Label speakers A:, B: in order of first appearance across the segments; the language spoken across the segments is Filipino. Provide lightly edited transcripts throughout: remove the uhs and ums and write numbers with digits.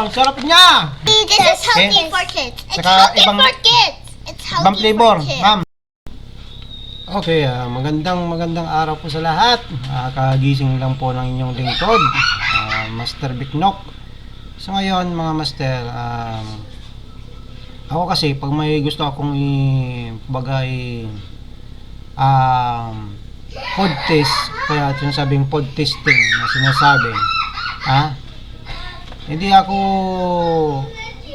A: ang sarap niya!
B: This is healthy for kids. It's
A: Saka
B: healthy
A: ibang-
B: for kids. It's
A: Ibang
B: healthy
A: flavor,
B: for kids.
A: ma'am. Okay, magandang araw po sa lahat. Kagising lang po ng inyong lingkod, Master Biknok. So ngayon mga master, ako kasi pag may gusto akong pod test, kaya sinasabing pod testing na sinasabi, hindi ako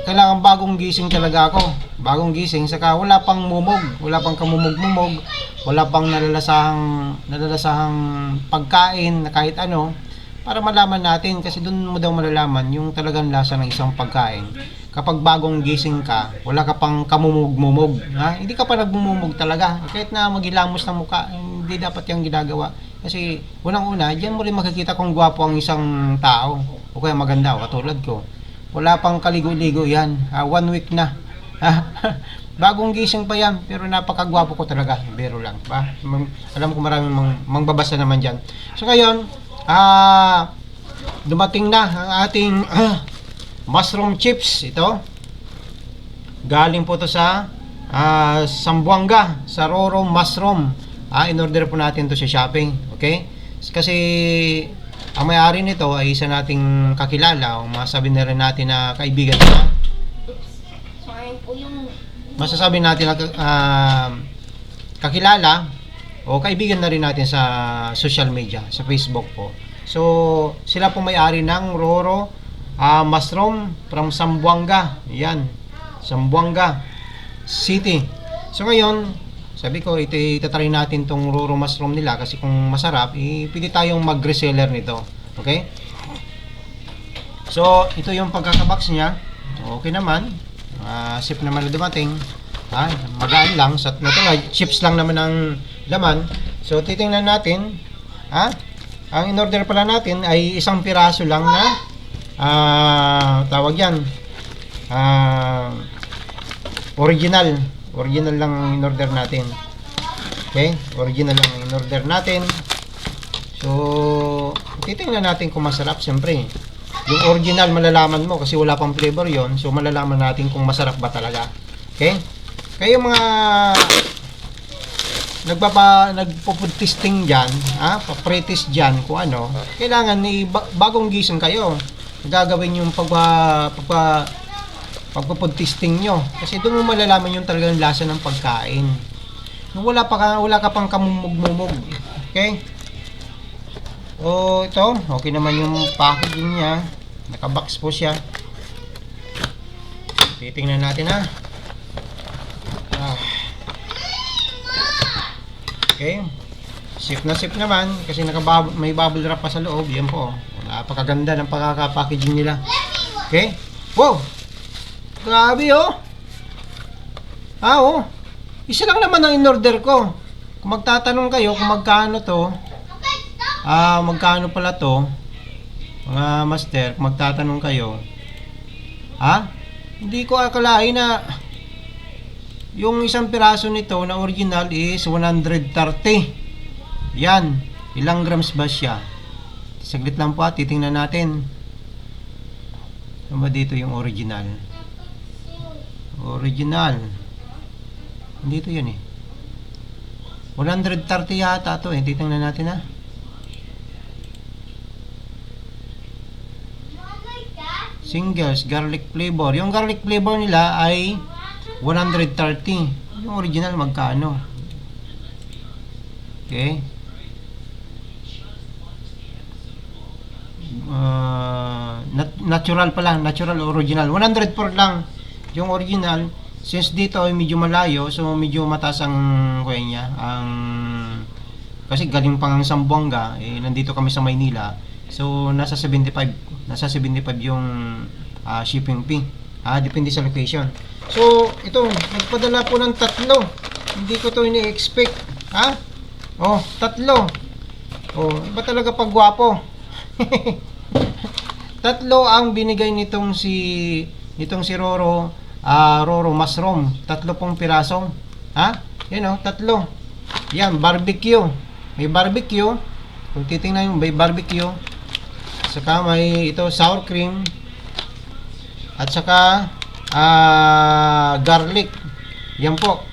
A: kailangan bagong gising talaga ako. Bagong gising, saka wala pang mumog, wala pang kamumog-mumog, wala pang nalalasahang pagkain na kahit ano, para malaman natin, kasi doon mo daw malalaman yung talagang lasa ng isang pagkain. Kapag bagong gising ka, wala ka pang kamumog-mumog, hindi ka pa nagmumumog talaga. Kahit na maghilamos ng mukha, hindi dapat yung ginagawa. Kasi unang-una, diyan mo rin makikita kung gwapo ang isang tao o kaya maganda, o katulad ko. Wala pang kaligo-ligo yan. 1 week na. Bagong gising pa yan, pero napakagwapo ko talaga. Biro lang, ba? Alam ko maraming mangbabasa naman dyan. So ngayon, dumating na ang ating mushroom chips. Ito. Galing po to sa Zamboanga, sa Roro Mushroom. In-order po natin to sa shopping. Okay? Kasi ang may-ari nito ay isa nating kakilala, o masasabi na rin natin na kaibigan na. Masasabi natin na kakilala o kaibigan na rin natin sa social media, sa Facebook po. So, sila po may-ari ng Roro Mushroom from Zamboanga. Yan, Zamboanga City. So ngayon, sabi ko, itatry natin tong Roro Mushroom nila kasi kung masarap, pwede tayong mag-reseller nito. Okay? So, ito yung pagkakabox niya. Okay naman. Sip naman na dumating. Magaan lang. Sa chips lang naman ang laman. So, titingnan natin. Ang in-order pala natin ay isang piraso lang na tawag yan. Original lang ang in-order natin. Okay? Original lang ang in-order natin. So, titingnan natin kung masarap. Siyempre, yung original malalaman mo kasi wala pang flavor yon. So, malalaman natin kung masarap ba talaga. Okay? Kayo mga nagpo-food testing dyan, pa-pre-test dyan, kung ano, kailangan bagong gising kayo. Gagawin yung pagpo-food testing nyo. Kasi doon mo malalaman yung talagang lasa ng pagkain. Nung wala ka pang kamumog-mumog. Okay? Ito, okay naman yung packaging niya. Naka-box po siya. Titingnan natin Okay. Sip na sip naman kasi may bubble wrap pa sa loob. Yan po. Napakaganda ng pagkaka-packaging nila. Okay? Wow! Grabe Isa lang naman ang in-order ko. Kung magtatanong kayo kung magkano to, magkano pala to, mga master, kung magtatanong kayo, hindi ko akalain na yung isang piraso nito na original is 130. Yan. Ilang grams ba siya? Saglit lang po titingnan natin. Ano ba dito yung original? Original. Dito yan 130 yata to titingnan natin Singles, garlic flavor. Yung garlic flavor nila ay 130. Yung original magkano? Okay. Natural pala, natural original. 104 lang yung original. Since dito ay medyo malayo, so medyo mataas ang kuya niya. Kasi galing pang Zamboanga, nandito kami sa Maynila. So nasa 75 yung shipping fee. Depende sa location. So ito, nagpadala po ng 3. Hindi ko to ini-expect. Tatlo. Iba talaga pagwapo. 3 ang binigay nitong si Roro Roro Mushroom. 3 pong piraso. Yan 3. Yan, barbecue. May barbecue. Kung titingnan yung may barbecue. Saka may ito sour cream. at saka garlic. Yan po.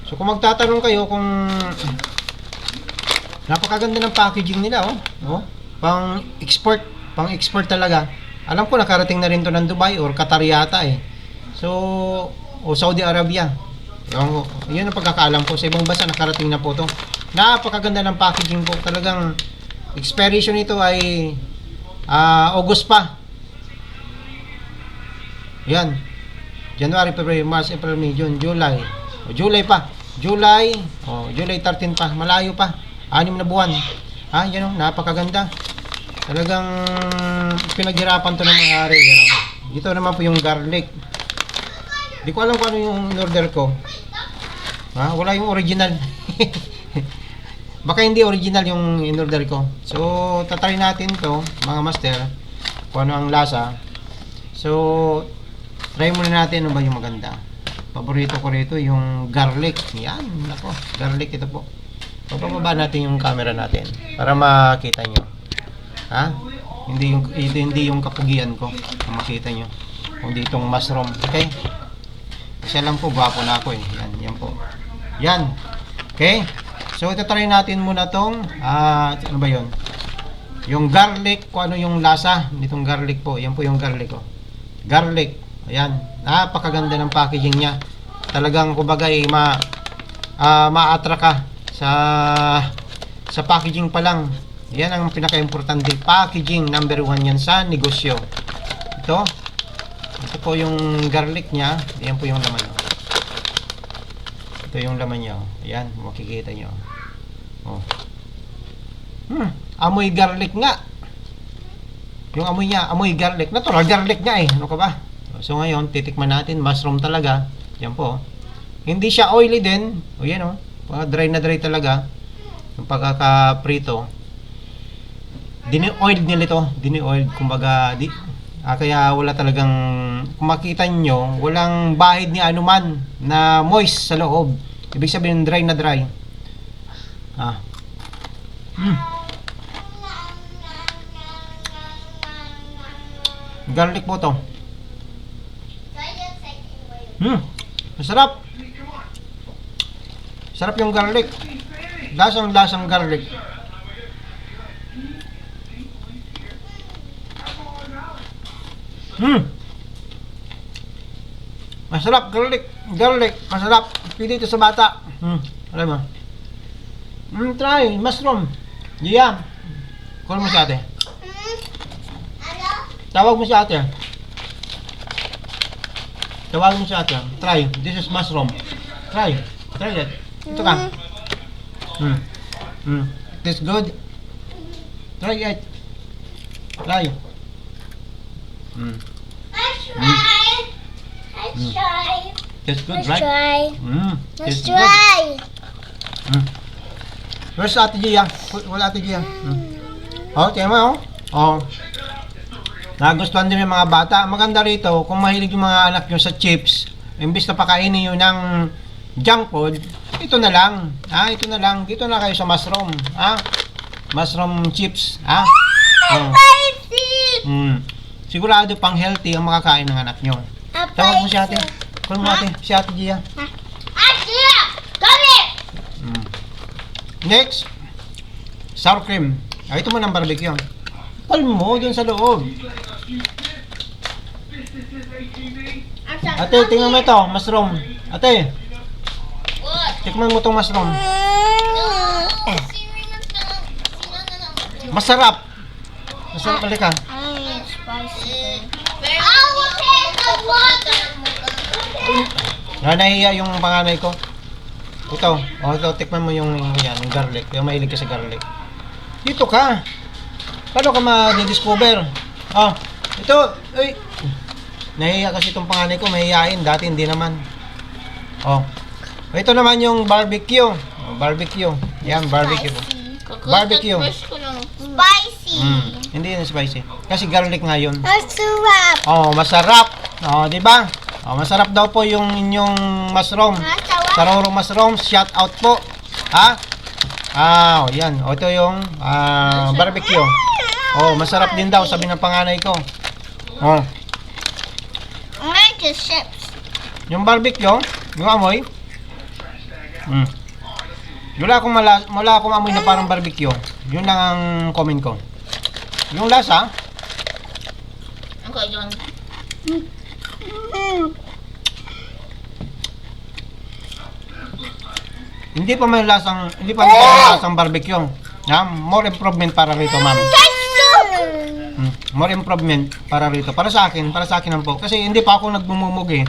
A: So kung magtatanong kayo kung napakaganda ng packaging nila, oh. Pang-export talaga. Alam ko nakarating na rin to ng Dubai or Qatar yata eh. So, o Saudi Arabia. Yun ang pagkakaalam ko. Sa ibang bansa nakarating na po to. Napakaganda ng packaging po. Talagang expiration nito ay August pa. Yan. January, February, March, April, May, June, July. O, July pa. July 13 pa. Malayo pa. 6 na buwan. Yan o. Napakaganda. Talagang pinaghirapan to ng may-ari. Ito naman po yung garlic. Di ko alam kung ano yung in-order ko. Wala yung original. Baka hindi original yung in-order ko. So, tatry natin to, mga master, kung ano ang lasa. So, try muna natin ano ba yung maganda. Paborito ko rito yung garlic. Yan, nako, garlic ito po. Pababa natin yung camera natin para makita nyo. Hindi yung kapugian ko kung makita nyo. Kundi itong mushroom. Okay? Kasi alam ko, gwapo na ako eh. Yan po. Yan. Okay? So, itatry natin muna tong, ano ba yun? Yung garlic, kung ano yung lasa nitong garlic po. Yan po yung garlic ko. Garlic. Ayan. Napakaganda ng packaging niya. Talagang, kumbaga, ma-attract ka sa packaging pa lang. Yan ang pinaka-importante. Packaging, number 1 yan sa negosyo. Ito po yung garlic niya. Yan po yung laman. Ito yung laman niya. Ayan, makikita nyo. Amoy garlic nga. Yung amoy niya, amoy garlic. Natural garlic nga eh. Ano ka ba? So ngayon, titikman natin. Mushroom talaga. Yan po. Hindi siya oily din. O yan o. Dry na dry talaga. Yung pagkaka-prito. Dini-oiled nila ito. Dini-oiled. Kumbaga, kaya wala talagang, kung makita nyo, walang bahid ni anuman na moist sa loob. Ibig sabihin, dry na dry. Garlic po to. Masarap. Sarap yung garlic. Lasang garlic. Masarap, garlic, masarap. Pili ito sa bata. Alam mo. Try, mushroom. Yeah. Call mo si ate. Tawag mo si ate. Tawag mo si ate. Try, this is mushroom. Try that. Ito ka. Tastes good. Try it. Try.
B: Let's try.
A: Tastes good,
B: Let's
A: right?
B: try.
A: Tastes
B: Let's
A: good.
B: try.
A: Where's Ate Gia? Wala Ate Gia. Tiyan mo, nagustuhan din yung mga bata. Maganda rito, kung mahilig yung mga anak nyo sa chips, imbis na pakainin nyo ng junk food, ito na lang. Ito na lang. Dito na kayo sa mushroom. Mushroom chips.
B: Spicy.
A: Sigurado pang healthy ang makakain ng anak nyo. Tawag mo si ate. Call mo ate. Si ate Gia.
B: Come here.
A: Next, sour cream. Ito mo ng barbecue. Call mo dun sa loob. Ate, tingnan mo ito. Mushroom. Ate, tikman mo itong mushroom. Masarap. Masarap pala ka.
B: Spicy. I will take the water.
A: Nahihiya yung panganay ko. Ito. Ito, tikman mo yung garlic. Yung mahilig ka sa garlic. Dito ka. Paano ka ma-discover? Ito. Ay. Nahihiya kasi itong panganay ko. Mahihiyain. Dati hindi naman. Ito naman yung barbecue. Barbecue. Yan, barbecue. Barbecue.
B: Spicy.
A: Hindi yan spicy. Kasi garlic nga yun.
B: Masarap.
A: Masarap. Di ba? Masarap daw po yung inyong mushroom. Saroro mushroom, shout out po. Yan. Ito yung barbecue. Masarap din daw, sabi ng panganay ko.
B: the chips.
A: Yung barbecue, yung amoy. Wala akong amoy na parang barbecue. Yun lang ang comment ko. Yung lasa,
C: Ang ko yun.
A: hindi pa may lasang barbecue. Ha? More improvement para rito, ma'am. More improvement para rito. Para sa akin lang po. Kasi hindi pa ako nagmumumog eh.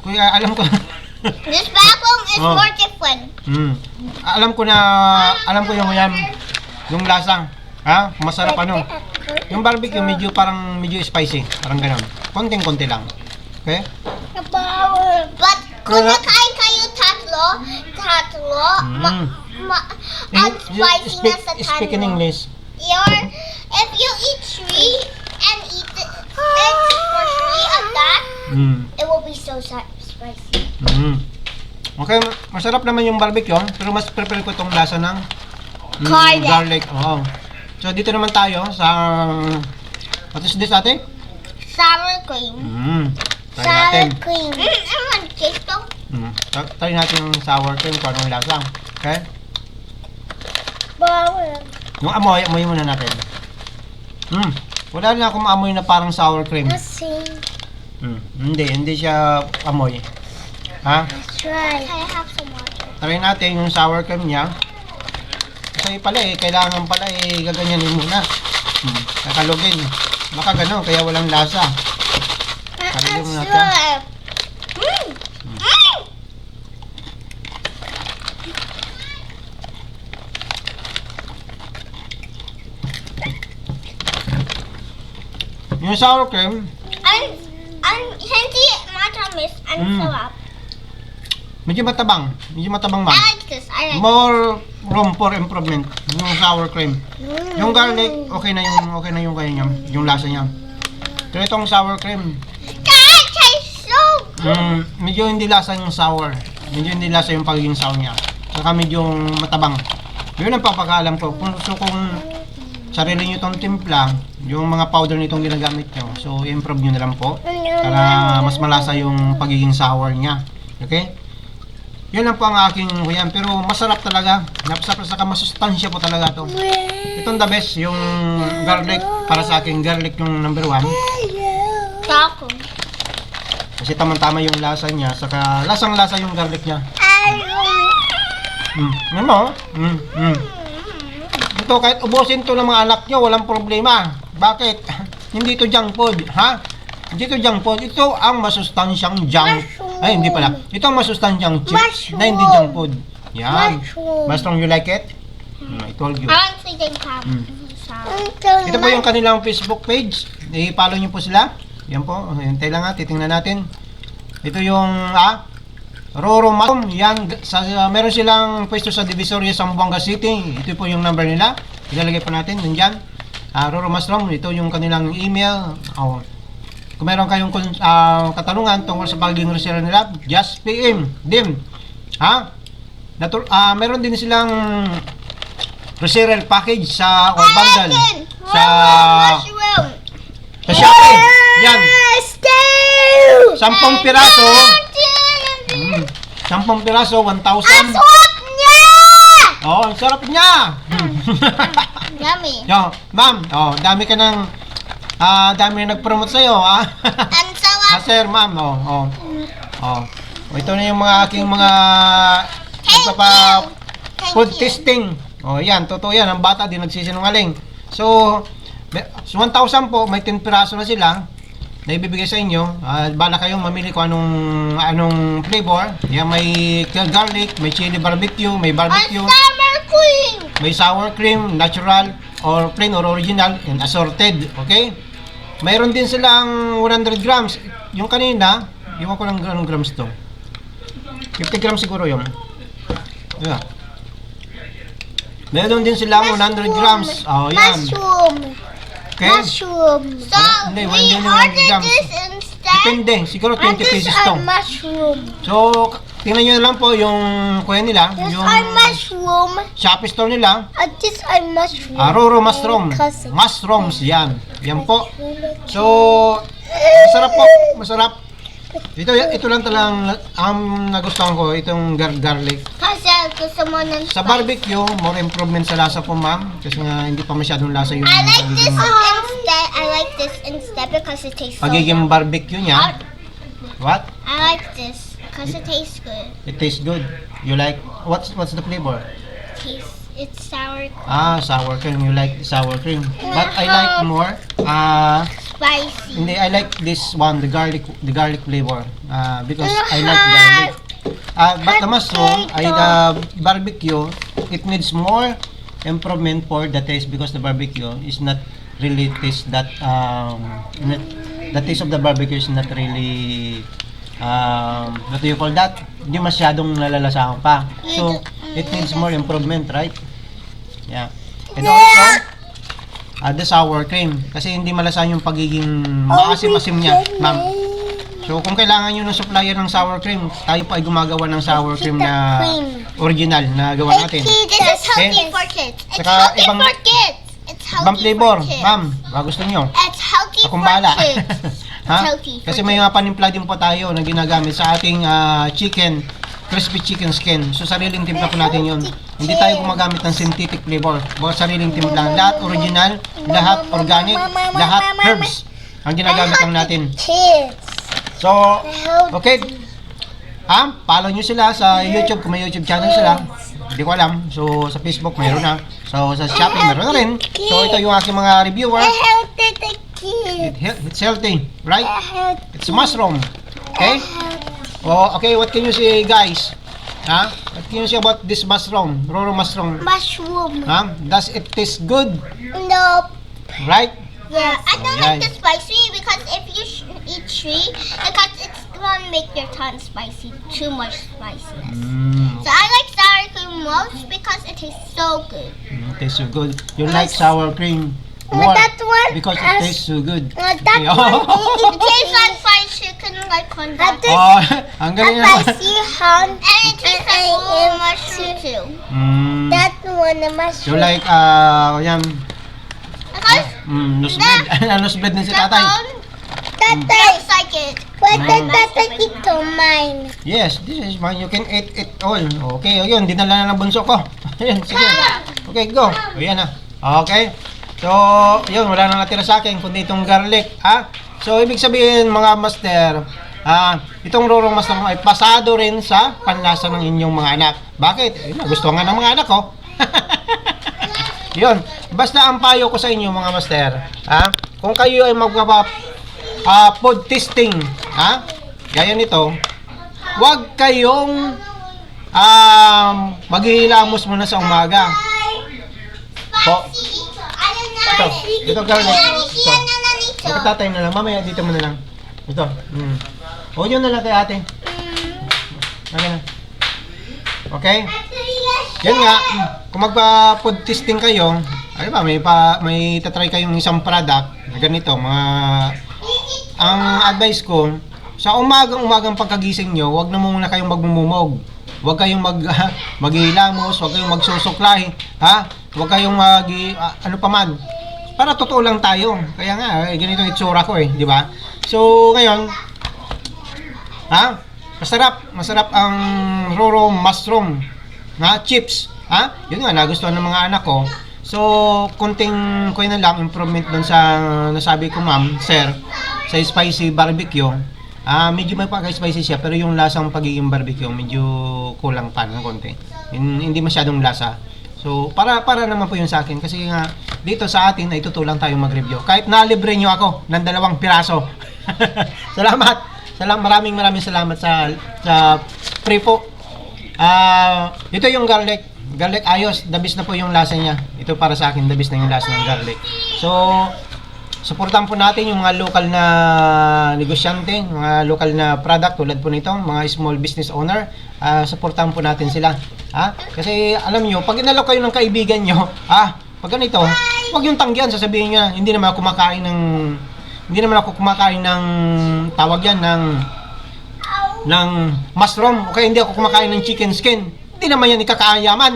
A: Kuya, alam ko.
B: This vacuum is
A: Oh.
B: more different.
A: Alam ko yung yan. Yung lasa. Ha? Masarap ano. Yung barbecue medyo spicy. Parang ganun. Konting-konti lang. Okay?
B: But kung nakain kayo tatlo, ang spicy na sa
A: Speak in
B: tatlo.
A: English.
B: If you eat three and eat for three of that, it will be so spicy.
A: Okay, masarap naman yung barbecue, pero mas prefer ko itong lasa ng garlic. Oo. So dito naman tayo sa what is this, ate?
B: Sour cream.
A: Try natin.
B: cream. I want to taste them.
A: Try natin yung sour cream kung anong lasa. Okay? Yung amoy muna natin. Wala na akong amoy na parang sour cream. Hindi siya amoy. Ha?
B: Try. Can I have some water?
A: Try natin yung sour cream niya. Kasi pala kailangan pala gaganyanin muna. Kakalugin. Baka gano'n, kaya walang lasa. Kalugin mo natin. Yung sour cream,
B: Hindi matamis. Sarap.
A: medyo matabang.
B: I like this. I like
A: More room for improvement. Yung sour cream. Yung garlic, okay na yung kaya niya, yung lasa niya. Pero itong sour cream,
B: That tastes so good.
A: medyo hindi lasa yung sour. Medyo hindi lasa yung pagiging sour niya. Saka medyo matabang. Yun ang papakaalam ko. Kung sarili nyo itong timpla, yung mga powder nitong ginagamit nyo, so i-improve nyo na lang po para mas malasa yung pagiging sour niya. Okay? Yun lang po ang aking huyan. Pero masarap talaga. Napasarap, saka masustansya po talaga to. Itong the best, yung garlic. Para sa akin, garlic yung number 1.
B: Taco.
A: Kasi tamang-tama yung lasa niya. Saka lasang-lasa yung garlic niya. Ano mo? Ito, kahit ubusin to ng mga anak nyo, walang problema. Bakit? Hindi to junk food. Ha? Hindi to junk food. Ito ang masustansyang junk. Ay, hindi pala. Ito ang masustansyang chips na hindi junk food. Yan. Mushroom, you like it? I told you.
B: I want to take
A: Ito po yung kanilang Facebook page. I-follow nyo po sila. Yan po. Hintay lang titingnan natin. Ito yung Roro Mushroom. Yan. Meron silang pwesto sa Divisoria, Zamboanga City. Ito po yung number nila. Ilalagay po natin. Nandyan. Roro Mushroom. Ito yung kanilang email. Kung meron kayong katanungan tungkol sa pagiging reseller nila, just PM them. Ha? Meron din silang reseller package sa bundle sa Shopee. Yan. 10 piraso. 10 piraso, 1,000. Oh, ang sarap niya.
B: Yummy.
A: Yo, ma'am, dami ka ng dami na nag-promote sa'yo, ha?
B: And sarap.
A: Sir, ma'am, ito na yung mga aking mga food testing. Yan, totoo yan. Ang bata, di nagsisinungaling. So, 1,000 po, may 10 piraso na sila na ibibigay sa inyo. Bala kayong mamili kung anong flavor. Yan, may garlic, may chili barbecue, may barbecue,
B: Sour cream.
A: may sour cream, natural, or plain or original, and assorted. Okay? Mayroon din silang 100 grams. Yung kanina, iwan ko lang anong grams to. 50 grams siguro yun. Yeah. Mayroon din silang 100 grams. Yan.
B: Mushroom.
A: Okay?
B: Mushroom. So,
A: Hindi,
B: we
A: 100
B: ordered
A: grams.
B: this instead.
A: Depende. Siguro 20 pesos to.
B: Mushroom.
A: So, tingnan nyo na lang po yung kuya nila.
B: This
A: Yung
B: are mushroom.
A: Shopee store nila.
B: This are mushroom.
A: Roro Mushroom. Mushrooms. Yan. Yan po. So, masarap po. Masarap. Ito lang talang nagustuhan ko, itong garlic.
B: Kasi gusto mo ng
A: Sa barbecue, more improvement sa lasa po, ma'am. Kasi nga, hindi pa masyadong lasa yung
B: I like this
A: pagiging,
B: instead. I like this instead because it tastes so
A: pagiging
B: good.
A: barbecue niya. What?
B: I like this because it tastes good.
A: It tastes good. You like, what's the flavor?
B: It's sour,
A: Sour cream. You like sour cream. But I like more,
B: spicy.
A: hindi, I like this one, the garlic flavor. Because I like garlic. But the mushroom, the barbecue, it needs more improvement for the taste because the barbecue is not really taste that, the taste of the barbecue is not really, what do you call that? Hindi masyadong nalalasahan pa. So, it needs more improvement, right? Yeah. And also, the sour cream. Kasi hindi malasahan yung pagiging maasim-asim niya, ma'am. So, kung kailangan nyo ng supplier ng sour cream, tayo pa ay gumagawa ng sour cream na original na gawa natin.
B: This is healthy
A: Okay.
B: for kids. It's
A: Saka
B: healthy
A: ibang-
B: for kids. It's
A: Ibang
B: healthy
A: flavor,
B: for kids.
A: ma'am. Baka gusto nyo.
B: It's healthy
A: Akong
B: for
A: bala.
B: kids.
A: Ha?
B: Healthy for
A: Kasi may mga panimpla din po tayo na ginagamit sa ating chicken, crispy chicken skin. So, sariling timpla po natin yun. Hindi tayo gumagamit ng synthetic flavor. Baka sariling timpla. Lahat original, lahat organic, lahat herbs ang ginagamit lang natin.
B: Kids.
A: So, okay. Follow nyo sila sa YouTube kung may YouTube channel sila. Hindi ko alam. So, sa Facebook mayroon na. So, sa Shopee mayroon na rin. So, ito yung aking mga reviewer.
B: Healthy the kids.
A: It's healthy, right? It's mushroom. Okay? Oh, okay, what can you say, guys? What can you say about this mushroom? Roro mushroom.
B: Mushroom.
A: Does it taste good?
B: Nope.
A: Right?
B: Yeah, I don't
A: Ayan.
B: like the spicy because if you eat tree, because it's gonna make your tongue spicy, too much spiciness. So I like sour cream most because it tastes so good.
A: It tastes so good. You like sour cream more
B: one,
A: because it tastes so good.
B: that
A: Okay.
B: it tastes like fried chicken, like on that.
A: Oh, ang galing naman.
B: And it tastes like mushroom too. That one, the
A: You
B: mushroom.
A: like, yan,
B: Because
A: nosebleed. Nosebleed din si tatay.
B: looks like it. But that's ito mine.
A: Yes, this is mine. You can eat it all. Okay, yun. Dinala na ng bunso ko. Ayan, sige. Okay, go. Ayan na. Okay. So, yun. Wala na natira sa akin kundi itong garlic. So, ibig sabihin mga master, itong rorong master ay pasado rin sa panlasa ng inyong mga anak. Bakit? Gusto nga ng mga anak ko. Yun. Basta ang payo ko sa inyo mga master, kung kayo ay food testing, gaya nito, huwag kayong maghihilamos muna sa umaga. Po. Ito garlic. Ito. Magkatatay na lang. Mamaya dito mo na lang. Ito. O yun na lang kay ate. Okay na. Okay? Yan nga, kung magpa-food testing kayo, ano ba, may tatry kayong isang product na ganito, ang advice ko, sa umagang pagkagising nyo, huwag na muna kayong magmumumog. Huwag kayong maghihilamos, huwag kayong magsusuklay, huwag kayong ano pa man. Para totoo lang tayo. Kaya nga, ganito yung itsura ko di ba? So, ngayon, masarap ang roro mushroom chips. Yun nga, nagustuhan ng mga anak ko. So, kunting na lang improvement doon sa nasabi ko, ma'am, sir, sa spicy barbecue. Medyo may pagka-spicy siya, pero yung lasang pagiging barbecue, medyo kulang pa ng konti. Hindi masyadong lasa. So, para naman po yun sa akin. Kasi nga, dito sa atin ay tutulang tayo mag-review. Kahit nalibre nyo ako ng 2 piraso. Salamat. Maraming salamat sa free po. Ito yung garlic. Garlic ayos, dabis na po yung lasa niya. Ito para sa akin, dabis na yung lasa ng garlic. So, suportahan po natin yung mga local na negosyante, mga local na product tulad po nito, mga small business owner. Suportahan po natin sila. Kasi alam nyo, pag inalok kayo ng kaibigan nyo, pag ganito, huwag yung tanggihan, sasabihin nyo, hindi naman ako kumakain ng tawag yan, ng mushroom, okay, hindi ako kumakain ng chicken skin. Hindi naman yan ikakaayaman.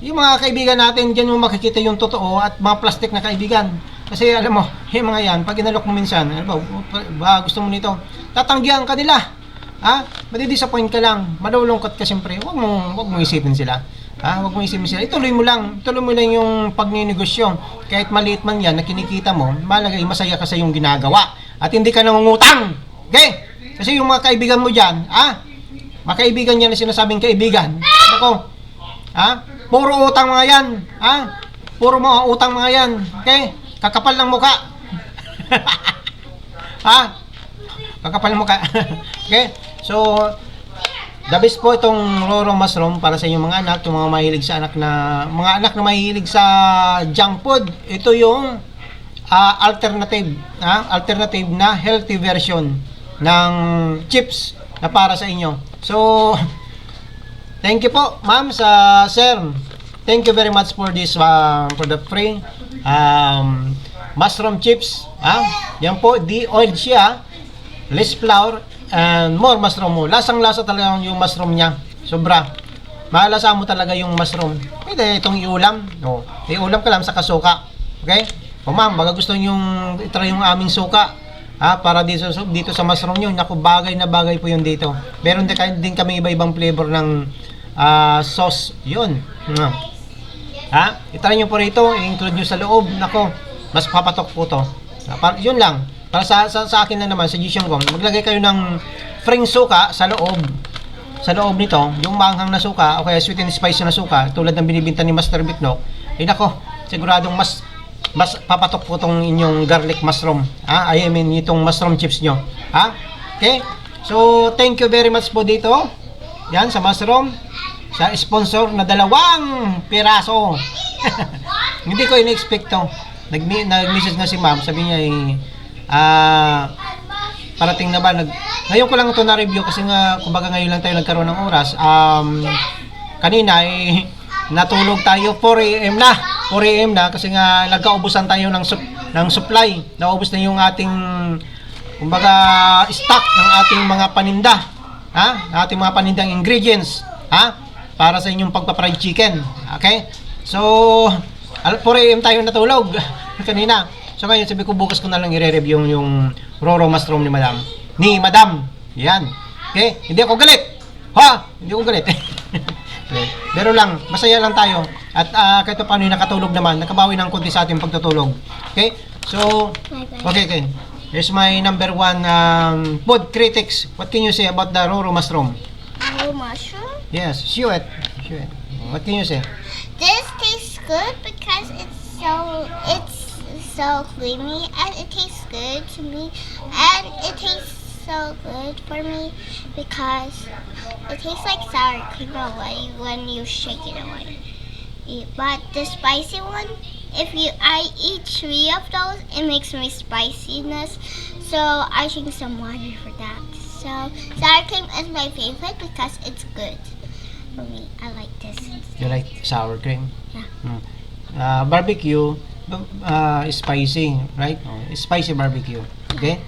A: Yung mga kaibigan natin, dyan mo makikita yung totoo at mga plastic na kaibigan. Kasi alam mo, yung mga yan, pag inalok mo minsan, ano ba gusto mo nito, tatanggihan ka nila. Ha? Madi-disappoint ka lang, malulungkot ka siyempre. Huwag mong isipin sila. Ha? Huwag mong isipin sila. Ituloy mo lang yung pagninegosyo. Kahit maliit man yan na kinikita mo, malagay masaya ka sa yung ginagawa. At hindi ka nangungutang. Okay? Kasi yung mga kaibigan mo diyan, mga kaibigan yan na sinasabing kaibigan. Ako, puro utang mga yan. Puro mga utang mga yan. Okay? Kakapal ng muka. Kakapal ng muka. Okay? So, the best po itong Roro Mushroom para sa inyong mga anak, yung mga mahilig sa mga anak na mahilig sa junk food. Ito yung alternative na healthy version ng chips na para sa inyo. So, thank you po, ma'am, sir. Thank you very much for this for the free mushroom chips. Yan po, de-oiled siya, less flour, and more mushroom mo. Lasang-lasa talaga yung mushroom niya. Sobra. Malasa mo talaga yung mushroom. Pwede itong iulam. Iulam ka lang sa kasuka. Okay? O ma'am, baga gusto nyong itry yung aming suka. Para dito sa mushroom nyo. Naku, bagay na bagay po yun dito. Meron din kami iba-ibang flavor ng sauce. Yun. Itry nyo po rito. I-include nyo sa loob. Naku, mas papatok po to. Yun lang. Para sa akin na naman, suggestion ko, maglagay kayo ng fring suka sa loob nito, yung maanghang na suka o kaya sweet and spicy na suka, tulad ng binibinta ni Master Biknok. Nako, siguradong mas papatok po tong inyong garlic mushroom. I mean, itong mushroom chips nyo. Okay? So, thank you very much po dito. Yan, sa mushroom. Sa sponsor na 2 piraso. Hindi ko in-expect to. Nag-message nga si ma'am, sabi niya parating na ba ngayon ko lang ito na-review kasi nga kumbaga ngayon lang tayo nagkaroon ng oras. Kanina natulog tayo 4 AM na kasi nga nagkaubusan tayo ng supply. Naubos na yung ating kumbaga stock ng ating mga paninda. Ating mga panindang ingredients para sa inyong pagpa-fried chicken. Okay? So 4 AM tayo natulog kanina. So ngayon, sabi ko bukas ko na lang i-review yung Roro Mushroom ni Madam. Yan. Okay? Hindi ako galit. Hindi ako galit. Pero lang, masaya lang tayo. At kahit paano yung nakatulog naman, nakabawi ng konti sa ating pagtutulog. Okay? So, okay. Here's my number 1 food critics. What can you say about the Roro Mushroom?
B: Roro Mushroom?
A: Yes, show it. What can you say?
B: This tastes good because it's so creamy and it tastes good to me, and it tastes so good for me because it tastes like sour cream away when you shake it away. But the spicy one, I eat 3 of those, it makes me spiciness, so I drink some water for that. So sour cream is my favorite because it's good for me. I like this.
A: You like sour cream?
B: Yeah.
A: Barbecue, spicy, right? Spicy barbecue. Okay?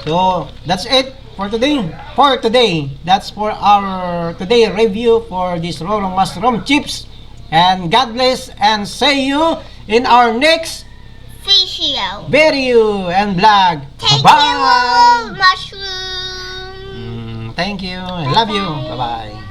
A: So, that's it for today. That's for our today review for this Roro Mushroom chips. And God bless and see you in our next video and vlog.
B: Thank
A: Bye-bye.
B: you, mushroom.
A: Thank you. I love you. Bye-bye.